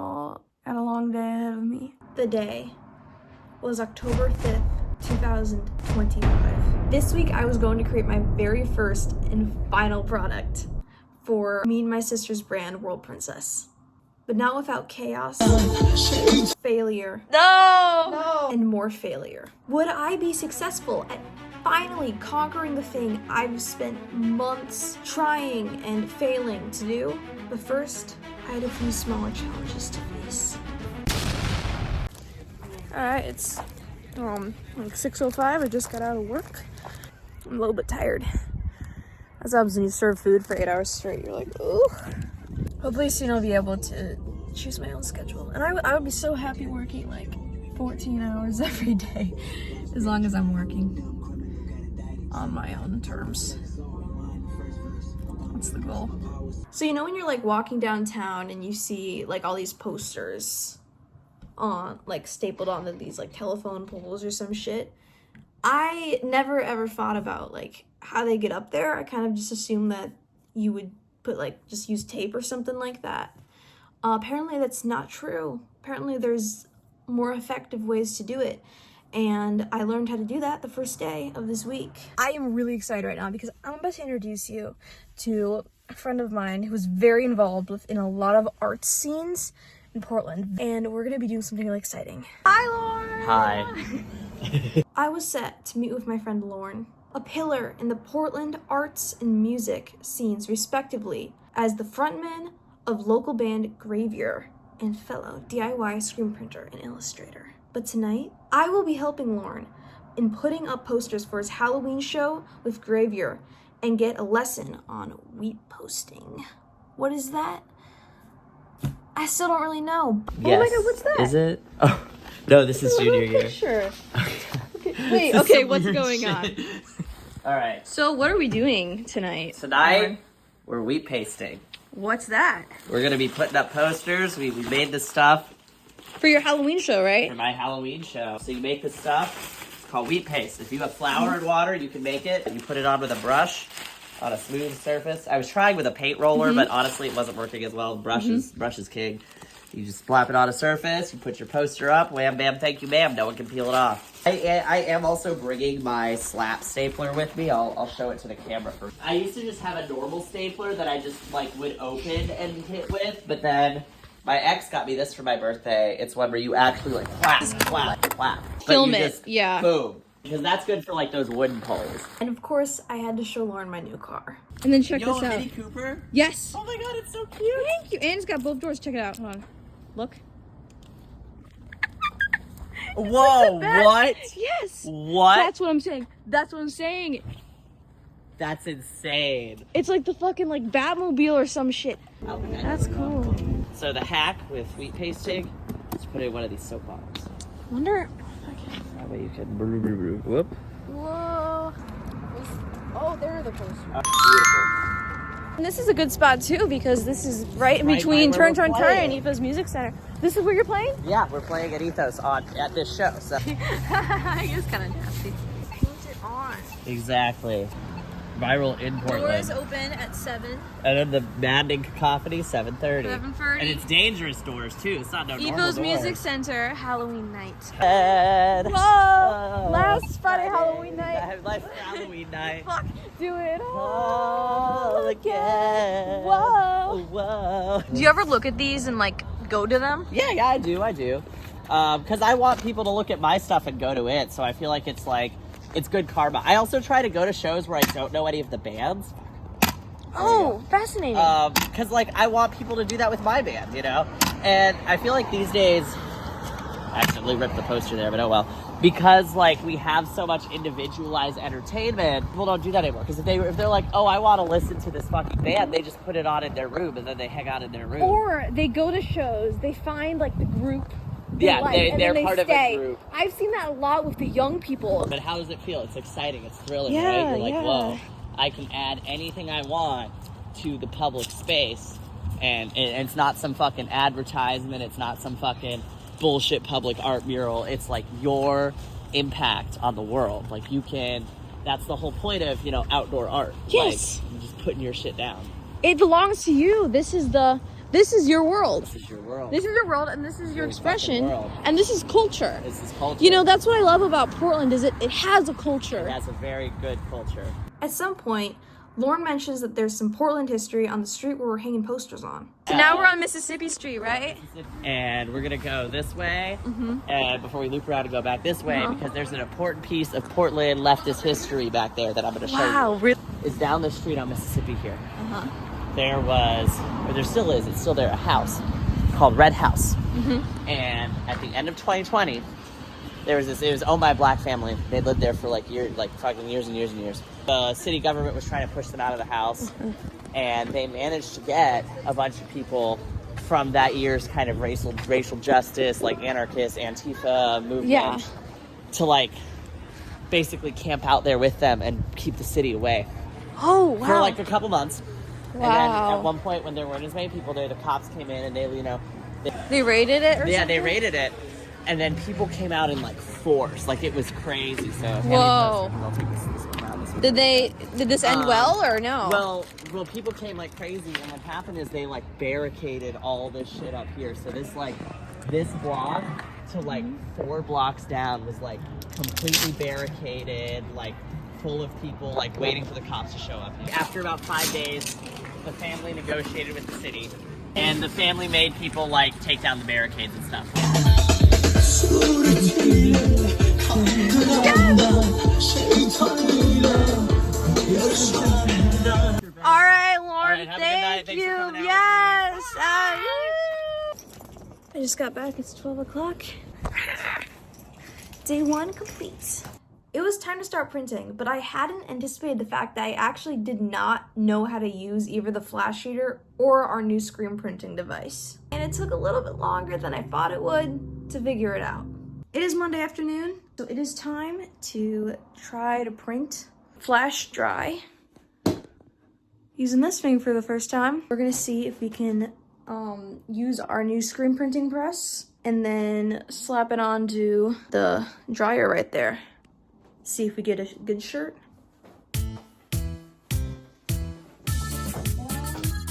y'all got a long day ahead of me. The day was October 5th, 2025. This week I was going to create my very first and final product for me and my sister's brand, World Princess. But not without chaos, failure, and more failure. Would I be successful at finally conquering the thing I've spent months trying and failing to do? But first, I had a few smaller challenges to face. Alright, it's like 6:05. I just got out of work. I'm a little bit tired. That's what happens when you serve food for 8 hours straight. You're like, ooh. Hopefully soon I'll be able to choose my own schedule. And I would be so happy working like 14 hours every day, as long as I'm working on my own terms. That's the goal. So you know when you're like walking downtown and you see like all these posters on like stapled onto these like telephone poles or some shit? I never ever thought about like how they get up there. I kind of just assumed that you would put like just use tape or something like that. Apparently that's not true. Apparently there's more effective ways to do it. And I learned how to do that the first day of this week. I am really excited right now because I'm about to introduce you to a friend of mine who's very involved in a lot of art scenes in Portland. And we're gonna be doing something really exciting. Hi, Lauren! Hi. I was set to meet with my friend Lauren, a pillar in the Portland arts and music scenes respectively, as the frontman of local band Gravier and fellow DIY screen printer and illustrator. But tonight, I will be helping Lauren in putting up posters for his Halloween show with Gravier and get a lesson on wheat posting. What is that? I still don't really know. Yes. Oh my god, what's that? Is it? Oh, no, this is junior year. Picture. Wait, okay, what's going on? All right. So what are we doing tonight? Tonight, we're wheat pasting. What's that? We're going to be putting up posters. We made this stuff For your Halloween show, right? for my Halloween show. So you make this stuff. It's called wheat paste. If you have flour and water, you can make it. You put it on with a brush on a smooth surface. I was trying with a paint roller, but honestly, it wasn't working as well. Brush is king. You just slap it on a surface, you put your poster up, wham, bam, thank you, ma'am. No one can peel it off. I am also bringing my slap stapler with me. I'll show it to the camera first. I used to just have a normal stapler that I just like would open and hit with, but then my ex got me this for my birthday. It's one where you actually like clap. Film but you it, just, yeah. Boom. Because that's good for like those wooden poles. And of course, I had to show Lauren my new car. And then check Yo, this out. Mini Cooper? Yes. Oh my god, it's so cute. Thank you. And it's got both doors. Check it out. Hold on. Look. Whoa, what? Yes. What? That's what I'm saying. That's what I'm saying. That's insane. It's like the fucking like Batmobile or some shit. Okay. That's cool. So the hack with wheat pasting is put in one of these soap bottles. Wonder. That way you can whoop. Whoa. Oh, there are the posters. Beautiful. And this is a good spot too because this is right in Right between by Turn where we're Turn Turn playing. and Ethos Music Center. This is where you're playing? Yeah, we're playing at Ethos at this show. So It's kind of nasty. Paint it on. exactly. Viral in Portland. Doors open at 7. And then the maddening cacophony 7:30. 7:30. And it's dangerous doors too. It's not no normal Ethos doors. Music Center, Halloween night. Whoa! Last Friday Halloween night. Last Halloween night. Fuck, do it All again. Whoa. Whoa. Do you ever look at these and like go to them? Yeah, I do. Because I want people to look at my stuff and go to it, so I feel like it's good karma. I also try to go to shows where I don't know any of the bands. Oh, fascinating. Because, like, I want people to do that with my band, you know? And I feel like these days... I accidentally ripped the poster there, but oh well. Because, like, we have so much individualized entertainment, people don't do that anymore. Because if they're like, oh, I want to listen to this fucking band, they just put it on in their room, and then they hang out in their room. Or they go to shows. They find like the group. Yeah, like, and they're then they part stay. of a group. I've seen that a lot with the young people. But how does it feel? It's exciting. It's thrilling, Yeah, right? You're like, yeah. whoa, I can add anything I want to the public space. And it's not some fucking advertisement. It's not some fucking bullshit public art mural. It's like your impact on the world. Like you can, that's the whole point of, you know, outdoor art. Yes. Like, you're just putting your shit down. It belongs to you. This is the This is your world. This is your world. This is your world, and this is your Your expression, fucking world. and this is culture. This is culture. You know, that's what I love about Portland is it has a culture. It has a very good culture. At some point, Lauren mentions that there's some Portland history on the street where we're hanging posters on. So now we're on Mississippi Street, right? And we're gonna go this way, and before we loop around and go back this way, because there's an important piece of Portland leftist history back there that I'm gonna show you. Really? Is down the street on Mississippi here. There was, or there still is, it's still there, a house called Red House. And at the end of 2020, there was this, it was owned by a black family. They lived there for like years, like fucking years and years and years. The city government was trying to push them out of the house, and they managed to get a bunch of people from that year's kind of racial justice, like anarchist, Antifa movement, to like basically camp out there with them and keep the city away. Oh, wow. For like a couple months. Wow. And then at one point when there weren't as many people there, the cops came in and they, you know, They raided it or something? yeah, they raided it. And then people came out in like force. Like it was crazy. So Whoa. I'll take this around this way. Did this end well or no? Well, people came like crazy, and what happened is they like barricaded all this shit up here. So this block to like 4 blocks down was like completely barricaded, like full of people like waiting for the cops to show up. After about 5 days, the family negotiated with the city, and the family made people like take down the barricades and stuff. All right, Lauren, All right, have a good night. thank Thanks you. for coming out. Yes. I just got back. It's 12 o'clock. Day 1 complete. It was time to start printing, but I hadn't anticipated the fact that I actually did not know how to use either the flash sheeter or our new screen printing device. And it took a little bit longer than I thought it would to figure it out. It is Monday afternoon, so it is time to try to print flash dry. Using this thing for the first time. We're gonna see if we can use our new screen printing press and then slap it onto the dryer right there. See if we get a good shirt.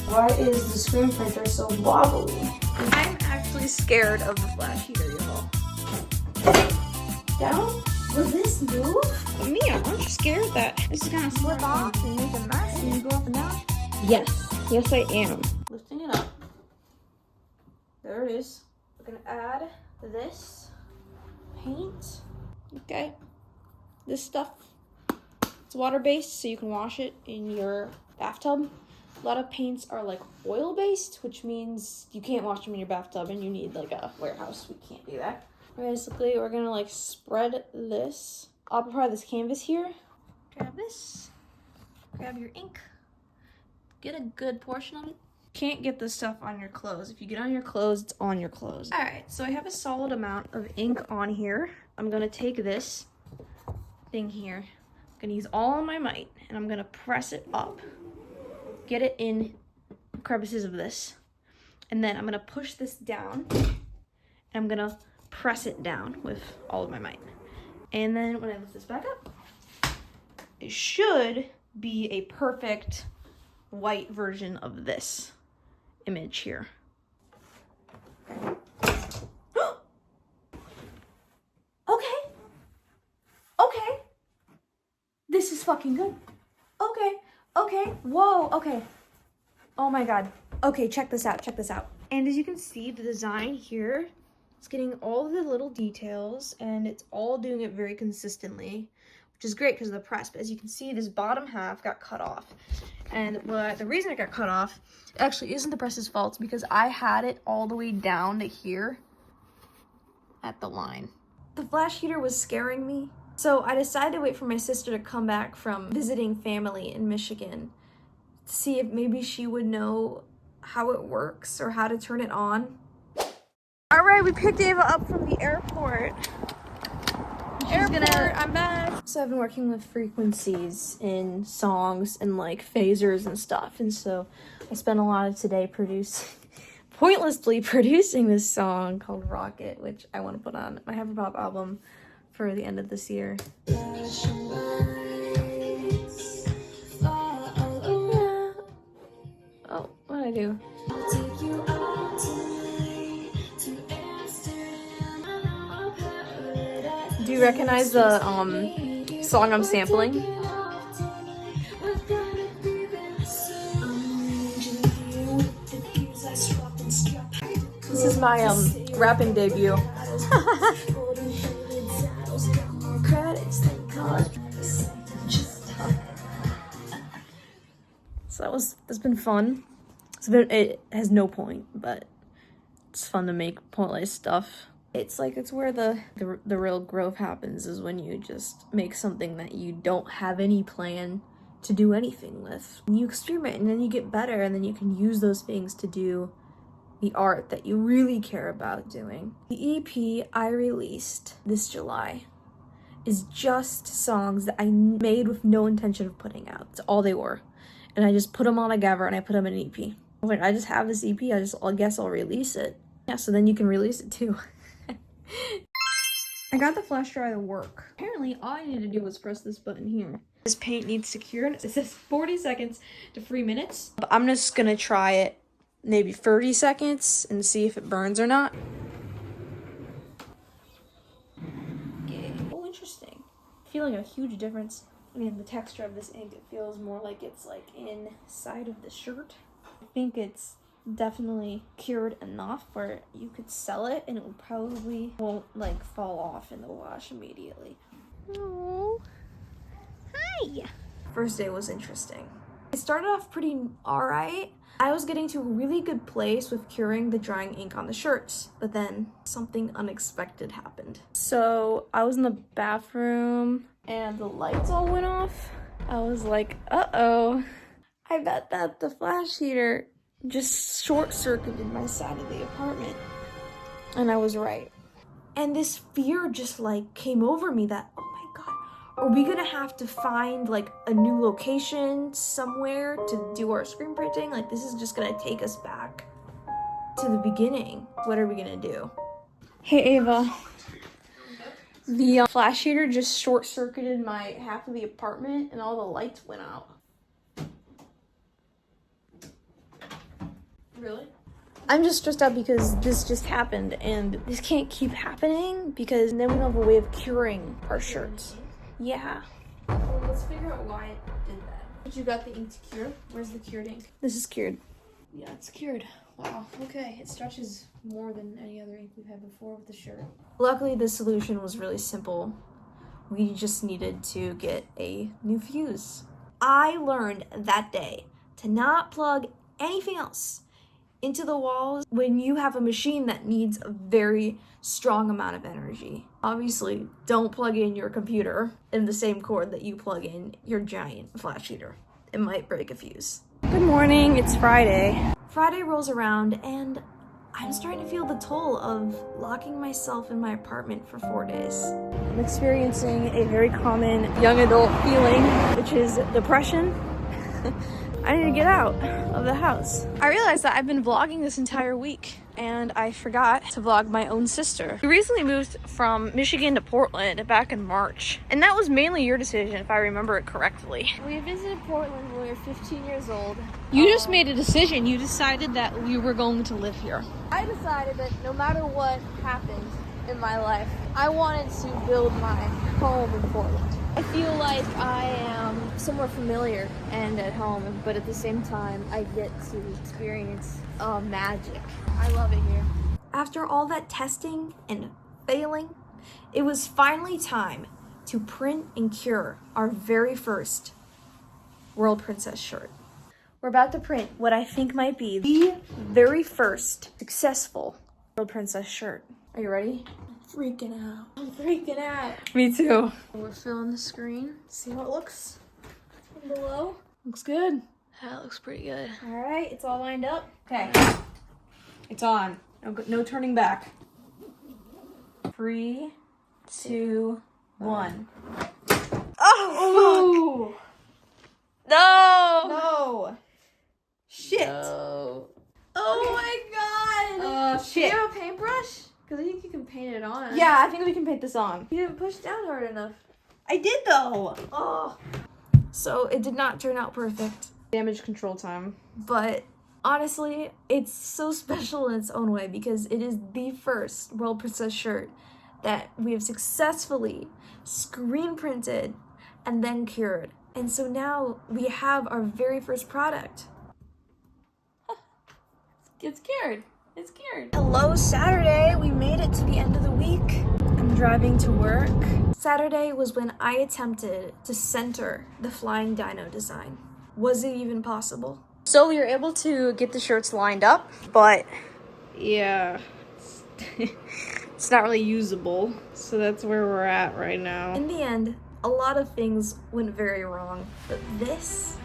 Why is the screen printer so wobbly? I'm actually scared of the flash heater, y'all. Down? Will this move? Mia, aren't you scared that this is gonna slip off and make a mess and go up and down? Yes. Yes, I am. Lifting it up. There it is. We're gonna add this paint. Okay. This stuff, it's water-based, so you can wash it in your bathtub. A lot of paints are like oil-based, which means you can't wash them in your bathtub and you need like a warehouse. We can't do that. Basically, we're gonna like spread this. I'll prepare this canvas here. Grab this. Grab your ink. Get a good portion of it. Can't get this stuff on your clothes. If you get on your clothes, it's on your clothes. All right, so I have a solid amount of ink on here. I'm gonna take this thing here. I'm gonna use all of my might and I'm gonna press it up. Get it in crevices of this. And then I'm gonna push this down and I'm gonna press it down with all of my might. And then when I lift this back up, it should be a perfect white version of this image here. Okay. This is fucking good. Okay. Whoa, okay. Oh my god. Okay, check this out. And as you can see, the design here, it's getting all of the little details and it's all doing it very consistently, which is great because of the press. But as you can see, this bottom half got cut off. And the reason it got cut off actually isn't the press's fault. It's because I had it all the way down to here at the line. The flash heater was scaring me. So I decided to wait for my sister to come back from visiting family in Michigan to see if maybe she would know how it works or how to turn it on. All right, we picked Ava up from the airport. I'm back. So I've been working with frequencies in songs and like phasers and stuff. And so I spent a lot of today pointlessly producing this song called Rocket, which I want to put on my Hyperpop album for the end of this year. Oh, what did I do? Do you recognize the song I'm sampling? This is my rapping debut. So that's been fun. It has no point, but it's fun to make pointless stuff. It's where the real growth happens, is when you just make something that you don't have any plan to do anything with. And you experiment, and then you get better, and then you can use those things to do the art that you really care about doing. The EP I released this July is just songs that I made with no intention of putting out. That's all they were. And I just put them all together and I put them in an EP. I was like, I just have this EP, I guess I'll release it. Yeah, so then you can release it too. I got the flash drive to work. Apparently, all I need to do was press this button here. This paint needs secured. It says 40 seconds to 3 minutes. But I'm just gonna try it maybe 30 seconds and see if it burns or not. Okay. Oh, interesting. Feeling a huge difference in the texture of this ink. It feels more like it's like inside of the shirt. I think it's definitely cured enough where you could sell it and it will probably won't like fall off in the wash immediately. Oh, hi. First day was interesting. It started off pretty alright. I was getting to a really good place with curing the drying ink on the shirts, but then something unexpected happened. So I was in the bathroom and the lights all went off. I was like, uh-oh. I bet that the flash heater just short-circuited my side of the apartment. And I was right. And this fear just like came over me that, oh my god, are we gonna have to find like a new location somewhere to do our screen printing? Like, this is just gonna take us back to the beginning. What are we gonna do? Hey Ava, the flash heater just short-circuited my half of the apartment and all the lights went out. Really? I'm just stressed out because this just happened and this can't keep happening because then we don't have a way of curing our shirts. Yeah. Well, let's figure out why it did that. But you got the ink to cure? Where's the cured ink? This is cured. Yeah, it's cured. Wow, okay. It stretches more than any other ink we've had before with the shirt. Luckily, the solution was really simple. We just needed to get a new fuse. I learned that day to not plug anything else into the walls when you have a machine that needs a very strong amount of energy. Obviously, don't plug in your computer in the same cord that you plug in your giant flash heater. It might break a fuse. Good morning, it's Friday. Friday rolls around and I'm starting to feel the toll of locking myself in my apartment for 4 days. I'm experiencing a very common young adult feeling, which is depression. I need to get out of the house. I realized that I've been vlogging this entire week and I forgot to vlog my own sister. We recently moved from Michigan to Portland back in March, and that was mainly your decision if I remember it correctly. We visited Portland when we were 15 years old. You just made a decision. You decided that we were going to live here. I decided that no matter what happened in my life, I wanted to build my home in Portland. I feel like I am somewhere familiar and at home, but at the same time, I get to experience magic. I love it here. After all that testing and failing, it was finally time to print and cure our very first World Princess shirt. We're about to print what I think might be the very first successful World Princess shirt. Are you ready? Freaking out. I'm freaking out. Me too. We're filling the screen. See how it looks from below. Looks good. That looks pretty good. All right, it's all lined up. Okay, it's on. No turning back. 3, 2, 1. Oh, fuck. No. Shit. No. Oh my god. Shit. Do you have a paintbrush? Because I think you can paint it on. Yeah, I think we can paint this on. You didn't push down hard enough. I did though. Oh. So it did not turn out perfect. Damage control time. But Honestly, it's so special in its own way because it is the first World Princess shirt that we have successfully screen printed and then cured. And so now we have our very first product. It's cured. It's cured. Hello, Saturday. We made it to the end of the week. I'm driving to work. Saturday was when I attempted to center the flying dino design. Was it even possible? So we were able to get the shirts lined up, but yeah, it's not really usable. So that's where we're at right now. In the end, a lot of things went very wrong, but this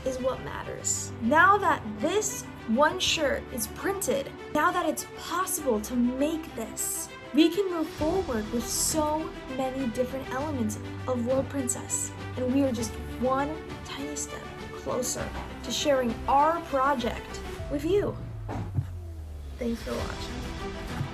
is what matters. Now that this one shirt is printed, now that it's possible to make this, we can move forward with so many different elements of World Princess. And we are just one tiny step closer to sharing our project with you. Thanks for watching.